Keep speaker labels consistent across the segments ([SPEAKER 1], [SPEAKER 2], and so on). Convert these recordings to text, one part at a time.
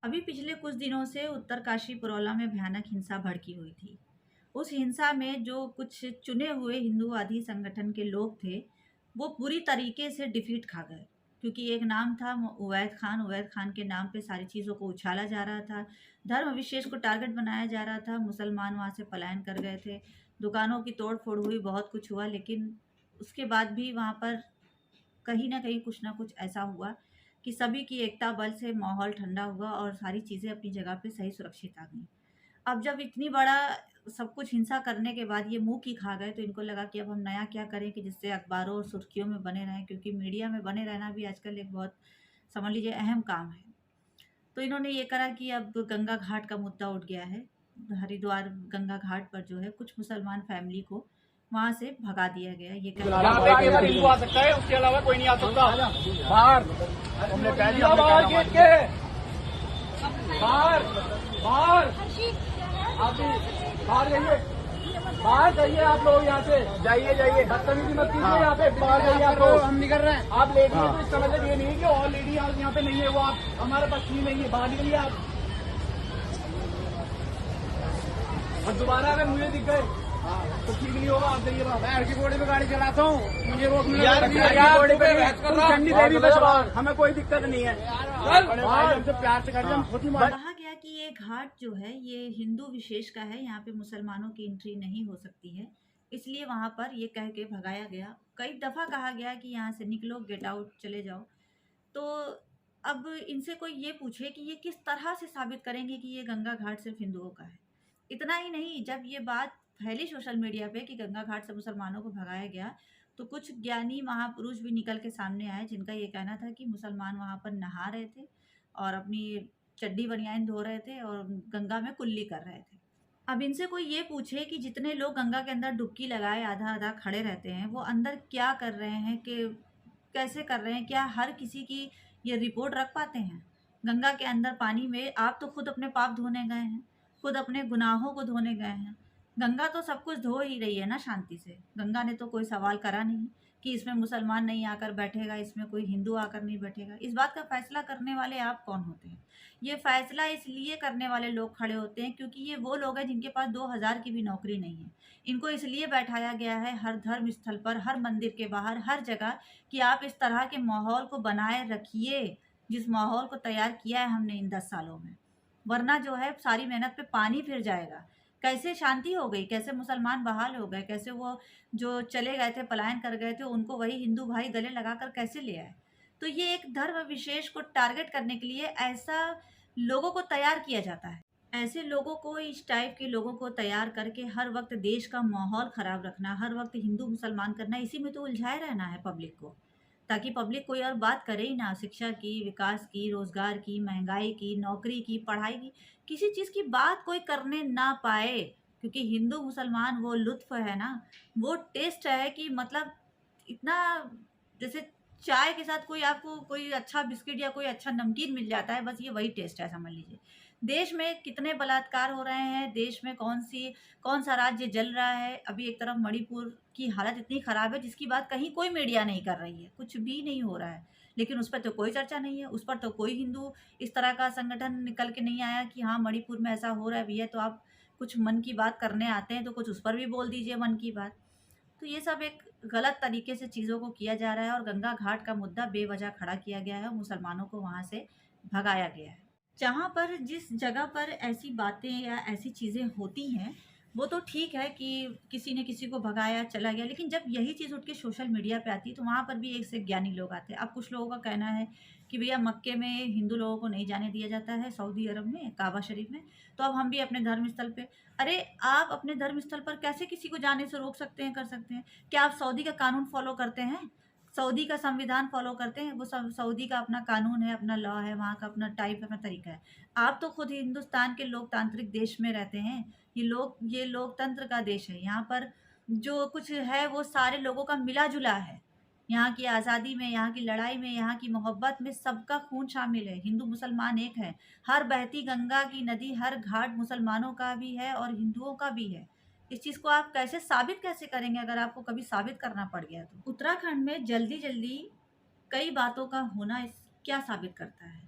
[SPEAKER 1] अभी पिछले कुछ दिनों से उत्तरकाशी पुरौला में भयानक हिंसा भड़की हुई थी। उस हिंसा में जो कुछ चुने हुए हिंदूवादी संगठन के लोग थे, वो पूरी तरीके से डिफीट खा गए। क्योंकि एक नाम था उवैद खान के नाम पे सारी चीज़ों को उछाला जा रहा था। धर्म विशेष को टारगेट बनाया जा रहा था। मुसलमान वहाँ से पलायन कर गए थे। दुकानों की तोड़-फोड़ हुई, बहुत कुछ हुआ, लेकिन उसके बाद भी वहाँ पर कहीं न कहीं कुछ न कुछ ऐसा हुआ कि सभी की एकता बल से माहौल ठंडा हुआ और सारी चीज़ें अपनी जगह पे सही सुरक्षित आ गईं। अब जब इतनी बड़ा सब कुछ हिंसा करने के बाद ये मुँह की खा गए, तो इनको लगा कि अब हम नया क्या करें कि जिससे अखबारों और सुर्खियों में बने रहें, क्योंकि मीडिया में बने रहना भी आजकल एक बहुत, समझ लीजिए, अहम काम है। तो इन्होंने ये करा कि अब गंगा घाट का मुद्दा उठ गया है। हरिद्वार गंगा घाट पर जो है कुछ मुसलमान फैमिली को वहाँ से भगा दिया गया है। ये कह
[SPEAKER 2] यहाँ पे केवल हिंदू आ सकता है, उसके अलावा कोई नहीं आ सकता। बाहर हमने कह दिया, बाहर गेट के बाहर बाहर आप बाहर जाइए, बाहर जाइए, आप लोग यहाँ से जाइए जाइए, बदतमीजी मत कीजिए। यहाँ पे बाहर जाइए, आप लोग, हम नहीं कर रहे हैं। आप लेडी हैं तो इसका मतलब ये नहीं कि और लेडी यहाँ पे नहीं है, वो आप हमारे पास नहीं है, बाहर निकलिए आप। और दोबारा अगर मुझे दिख गए तो ठीक नहीं होगा। आप जाइए, मैं हर की बोर्डी पे गाड़ी चलाता हूँ, मुझे रोक हमें कोई दिक्कत नहीं है। हमसे प्यार से कर, हम खुद ही
[SPEAKER 1] कहा गया कि ये घाट जो है ये हिंदू विशेष का है, यहाँ पे मुसलमानों की एंट्री नहीं हो सकती है, इसलिए वहां पर ये कह के भगाया गया। कई दफा कहा गया कि यहाँ से निकलो, गेट आउट, चले जाओ। तो अब इनसे कोई ये पूछे कि ये किस तरह से साबित करेंगे कि ये गंगा घाट सिर्फ हिंदुओं का है। इतना ही नहीं, जब ये बात फैली सोशल मीडिया पे कि गंगा घाट से मुसलमानों को भगाया गया, तो कुछ ज्ञानी महापुरुष भी निकल के सामने आए, जिनका ये कहना था कि मुसलमान वहां पर नहा रहे थे और अपनी चड्डी बनियान धो रहे थे और गंगा में कुल्ली कर रहे थे। अब इनसे कोई ये पूछे कि जितने लोग गंगा के अंदर डुबकी लगाए आधा आधा खड़े रहते हैं, वो अंदर क्या कर रहे हैं, कि कैसे कर रहे हैं, क्या हर किसी की ये रिपोर्ट रख पाते हैं? गंगा के अंदर पानी में आप तो खुद अपने पाप धोने गए हैं, खुद अपने गुनाहों को धोने गए हैं। गंगा तो सब कुछ धो ही रही है ना शांति से। गंगा ने तो कोई सवाल करा नहीं कि इसमें मुसलमान नहीं आकर बैठेगा, इसमें कोई हिंदू आकर नहीं बैठेगा। इस बात का फैसला करने वाले आप कौन होते हैं? ये फैसला इसलिए करने वाले लोग खड़े होते हैं क्योंकि ये वो लोग हैं जिनके पास 2000 की भी नौकरी नहीं है। इनको इसलिए बैठाया गया है हर धर्म स्थल पर, हर मंदिर के बाहर, हर जगह, कि आप इस तरह के माहौल को बनाए रखिए जिस माहौल को तैयार किया है हमने इन 10 सालों में। वरना जो है सारी मेहनत पे पानी फिर जाएगा। कैसे शांति हो गई, कैसे मुसलमान बहाल हो गए, कैसे वो जो चले गए थे, पलायन कर गए थे, उनको वही हिंदू भाई गले लगाकर कैसे ले आए? तो ये एक धर्म विशेष को टारगेट करने के लिए ऐसा लोगों को तैयार किया जाता है। ऐसे लोगों को, इस टाइप के लोगों को तैयार करके हर वक्त देश का माहौल खराब रखना, हर वक्त हिंदू मुसलमान करना, इसी में तो उलझाए रहना है पब्लिक को, ताकि पब्लिक कोई और बात करे ही ना। शिक्षा की, विकास की, रोजगार की, महंगाई की, नौकरी की, पढ़ाई की, किसी चीज की बात कोई करने ना पाए। क्योंकि हिंदू मुसलमान वो लुत्फ है ना, वो टेस्ट है कि मतलब इतना, जैसे चाय के साथ कोई आपको कोई अच्छा बिस्किट या कोई अच्छा नमकीन मिल जाता है, बस ये वही टेस्ट है, समझ लीजिए। देश में कितने बलात्कार हो रहे हैं, देश में कौन सा राज्य जल रहा है। अभी एक तरफ मणिपुर की हालत इतनी खराब है जिसकी बात कहीं कोई मीडिया नहीं कर रही है, कुछ भी नहीं हो रहा है, लेकिन उस पर तो कोई चर्चा नहीं है। उस पर तो कोई हिंदू इस तरह का संगठन निकल के नहीं आया कि हाँ मणिपुर में ऐसा हो रहा है भैया, तो आप कुछ मन की बात करने आते हैं तो कुछ उस पर भी बोल दीजिए मन की बात। तो ये सब एक गलत तरीके से चीज़ों को किया जा रहा है और गंगा घाट का मुद्दा बेवजह खड़ा किया गया है और मुसलमानों को वहाँ से भगाया गया है। जहाँ पर, जिस जगह पर ऐसी बातें या ऐसी चीज़ें होती हैं, वो तो ठीक है कि किसी ने किसी को भगाया, चला गया, लेकिन जब यही चीज़ उठ के सोशल मीडिया पे आती है तो वहाँ पर भी एक से ज्ञानी लोग आते हैं। अब कुछ लोगों का कहना है कि भैया मक्के में हिंदू लोगों को नहीं जाने दिया जाता है, सऊदी अरब में, काबा शरीफ में, तो अब हम भी अपने धर्म स्थल पे। अरे आप अपने धर्म स्थल पर कैसे किसी को जाने से रोक सकते हैं, कर सकते हैं? क्या आप सऊदी का कानून फॉलो करते हैं? सऊदी का संविधान फॉलो करते हैं? वो सऊदी का अपना कानून है, अपना लॉ है, वहाँ का अपना टाइप, अपना तरीका है। आप तो खुद हिंदुस्तान के लोकतांत्रिक देश में रहते हैं। ये लोकतंत्र का देश है। यहाँ पर जो कुछ है वो सारे लोगों का मिला जुला है। यहाँ की आज़ादी में, यहाँ की लड़ाई में, यहाँ की मोहब्बत में सबका खून शामिल है। हिंदू मुसलमान एक है। हर बहती गंगा की नदी, हर घाट मुसलमानों का भी है और हिंदुओं का भी है। इस चीज़ को आप साबित कैसे करेंगे अगर आपको कभी साबित करना पड़ गया तो? उत्तराखंड में जल्दी जल्दी कई बातों का होना इस क्या साबित करता है?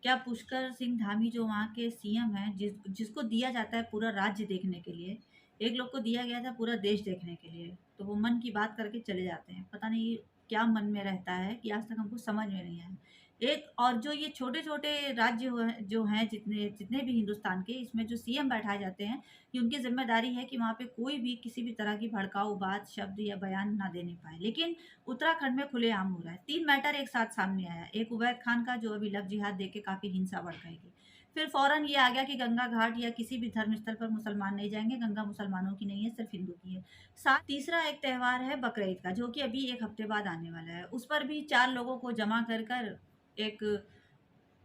[SPEAKER 1] क्या पुष्कर सिंह धामी जो वहाँ के सीएम हैं, जिसको दिया जाता है पूरा राज्य देखने के लिए, एक लोग को दिया गया था पूरा देश देखने के लिए, तो वो मन की बात करके चले जाते हैं। पता नहीं क्या मन में रहता है कि आज तक हमको समझ में नहीं आया। एक और जो ये छोटे-छोटे राज्य जो हैं जितने जितने भी हिंदुस्तान के, इसमें जो सीएम बैठाए जाते हैं, कि उनकी ज़िम्मेदारी है कि वहाँ पे कोई भी किसी भी तरह की भड़काऊ बात, शब्द या बयान ना देने पाए। लेकिन उत्तराखंड में खुलेआम हो रहा है। 3 मैटर एक साथ सामने आया। एक उवैद खान का, जो अभी लव जिहाद देके काफ़ी हिंसा भड़काएगी। फिर फ़ौरन ये आ गया कि गंगा घाट या किसी भी धर्म स्थल पर मुसलमान नहीं जाएँगे, गंगा मुसलमानों की नहीं है, सिर्फ़ हिंदू की है। तीसरा एक त्योहार है बकरीद का, जो कि अभी 1 हफ्ते बाद आने वाला है। उस पर भी 4 लोगों को जमा कर एक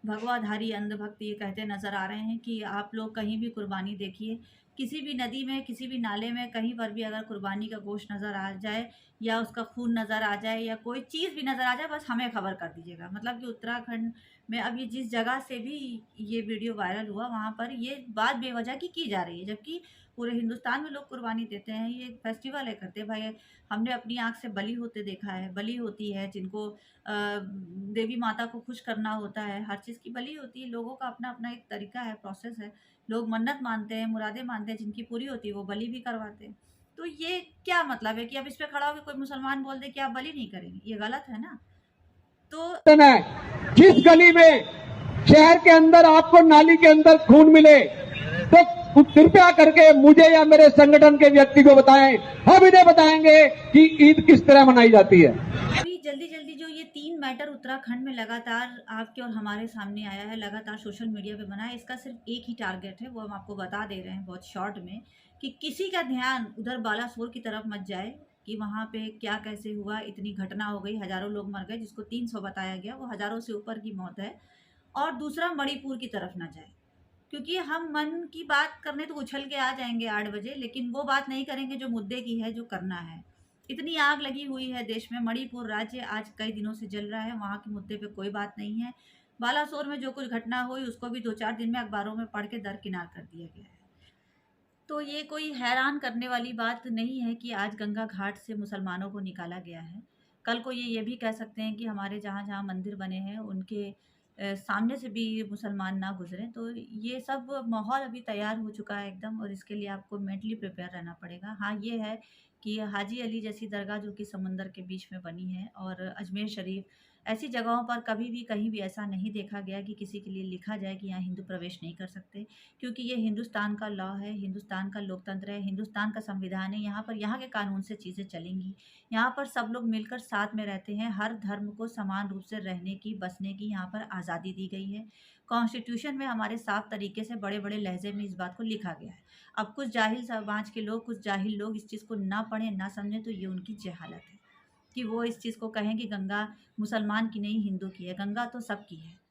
[SPEAKER 1] भगवाधारी अंधभक्त ये कहते नज़र आ रहे हैं कि आप लोग कहीं भी कुर्बानी देखिए, किसी भी नदी में, किसी भी नाले में, कहीं पर भी अगर कुर्बानी का गोश्त नज़र आ जाए या उसका खून नज़र आ जाए या कोई चीज़ भी नज़र आ जाए, बस हमें खबर कर दीजिएगा। मतलब कि उत्तराखंड में अब ये जिस जगह से भी ये वीडियो वायरल हुआ, वहाँ पर ये बात बेवजह की जा रही है, जबकि पूरे हिंदुस्तान में लोग कुर्बानी देते हैं। ये फेस्टिवल है, करते हैं भाई। हमने अपनी आँख से बलि होते देखा है, बलि होती है जिनको देवी माता को खुश करना होता है, हर चीज़ की बलि होती है। लोगों का अपना-अपना एक तरीका है, प्रोसेस है। लोग मन्नत मानते हैं, मुरादें मानते हैं, जिनकी पूरी होती है वो बलि भी करवाते हैं। तो ये क्या मतलब है कि अब इस पे खड़ा होके कोई मुसलमान बोल दे कि आप बलि नहीं करेंगे, ये गलत है ना? तो
[SPEAKER 2] जिस गली में शहर के अंदर आपको नाली के अंदर खून मिले तो कृपया करके मुझे या मेरे संगठन के व्यक्ति को बताएं, हम इन्हें बताएंगे कि ईद किस तरह मनाई जाती है।
[SPEAKER 1] अभी जल्दी-जल्दी जो ये 3 मैटर उत्तराखंड में लगातार आपके और हमारे सामने आया है, लगातार सोशल मीडिया पे बना है, इसका सिर्फ एक ही टारगेट है, वो हम आपको बता दे रहे हैं बहुत शॉर्ट में, कि किसी का ध्यान उधर बालासोर की तरफ मत जाए कि वहाँ पे क्या कैसे हुआ, इतनी घटना हो गई, हज़ारों लोग मर गए, जिसको 300 बताया गया, वो हज़ारों से ऊपर की मौत है। और दूसरा, मणिपुर की तरफ ना जाए, क्योंकि हम मन की बात करने तो उछल के आ जाएँगे 8 बजे, लेकिन वो बात नहीं करेंगे जो मुद्दे की है, जो करना है। इतनी आग लगी हुई है देश में, मणिपुर राज्य आज कई दिनों से जल रहा है, वहाँ के मुद्दे पे कोई बात नहीं है। बालासोर में जो कुछ घटना हुई, उसको भी 2-4 दिन में अखबारों में पढ़ के दरकिनार कर दिया गया है। तो ये कोई हैरान करने वाली बात नहीं है कि आज गंगा घाट से मुसलमानों को निकाला गया है। कल को ये भी कह सकते हैं कि हमारे जहाँ-जहाँ मंदिर बने हैं, उनके सामने से भी मुसलमान ना गुज़रें। तो ये सब माहौल अभी तैयार हो चुका है एकदम, और इसके लिए आपको मेंटली प्रिपेयर रहना पड़ेगा। हाँ, ये है कि हाजी अली जैसी दरगाह, जो कि समुंदर के बीच में बनी है, और अजमेर शरीफ, ऐसी जगहों पर कभी भी कहीं भी ऐसा नहीं देखा गया कि किसी के लिए लिखा जाए कि यहाँ हिंदू प्रवेश नहीं कर सकते। क्योंकि ये हिंदुस्तान का लॉ है, हिंदुस्तान का लोकतंत्र है, हिंदुस्तान का संविधान है। यहाँ पर यहाँ के कानून से चीज़ें चलेंगी। यहाँ पर सब लोग मिलकर साथ में रहते हैं। हर धर्म को समान रूप से रहने की, बसने की यहाँ पर आज़ादी दी गई है। कॉन्स्टिट्यूशन में हमारे साफ तरीके से बड़े-बड़े लहज़े में इस बात को लिखा गया है। अब कुछ जाहिल समाज के लोग, कुछ जाहिल लोग इस चीज़ को ना पढ़ें, ना समझें, तो ये उनकी जहालत है कि वो इस चीज़ को कहें कि गंगा मुसलमान की नहीं, हिंदू की है। गंगा तो सबकी है।